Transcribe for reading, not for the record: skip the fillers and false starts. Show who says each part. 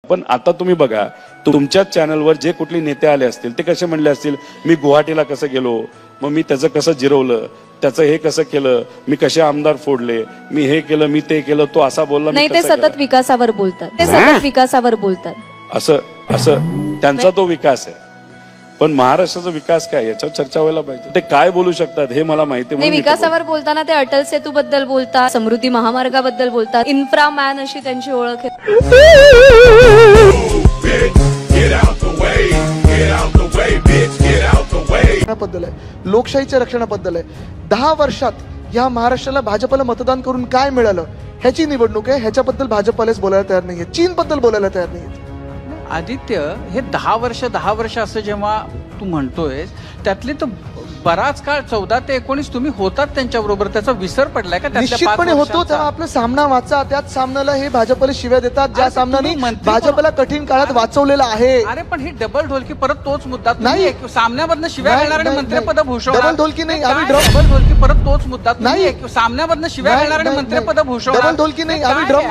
Speaker 1: पण आता तुम्ही बघा, तुमच्याच चॅनलवर जे कुठले नेते आले असतील ते कसे म्हणले असतील, मी गुवाहाटीला कसं गेलो, मग मी त्याचं कसं जिरवलं, त्याचं हे कसं केलं, मी कसे आमदार फोडले, मी हे केलं, मी ते केलं, तो असा बोलला.
Speaker 2: नाही, ते सतत विकासावर बोलतात, ते सतत विकासावर बोलतात.
Speaker 1: असं त्यांचा तो विकास आहे. पण महाराष्ट्राचा विकास काय याच्यावर चर्चा व्हायला पाहिजे. ते काय बोलू शकतात हे मला माहिती
Speaker 2: नाही. विकासावर बोलताना ते अटल सेतू बद्दल बोलतात, समृद्धी महामार्गाबद्दल बोलतात, इन्फ्रा मॅन अशी त्यांची ओळख आहे.
Speaker 3: लोकशाहीच्या रक्षणाबद्दल आहे. 10 वर्षात या महाराष्ट्राला भाजपला मतदान करून काय मिळालं ह्याची निवडणूक आहे. ह्याच्याबद्दल भाजपलाच बोलायला तयार नाहीये, चीन बद्दल बोलायला तयार नाहीये.
Speaker 4: आदित्य, हे 10 वर्ष असं जेव्हा तू म्हणतोय, त्यातले तर बराच काळ 14 ते 19 तुम्ही होतात त्यांच्याबरोबर, त्याचा विसर पडलाय का?
Speaker 3: निश्चितपणे होतो. तेव्हा आपला सामना वाचा, त्याच सामन्याला हे भाजपला शिव्या देतात, ज्या सामन्याने भाजपला कठीण काळात वाचवलेला आहे.
Speaker 4: अरे पण ही डबल ढोलकी, परत तोच मुद्दा. नाही, सामन्यामधनं शिव्या घालणारे मंत्रिपद भूषवणार.
Speaker 3: डबल ढोलकी नाही, आम्ही
Speaker 4: डबल ढोलकी, परत तोच मुद्दा. नाही, सामन्यामधनं शिव्या घालणारे मंत्रिपद भूषवणार.
Speaker 3: डबल ढोलकी नाही, आम्ही ड्रम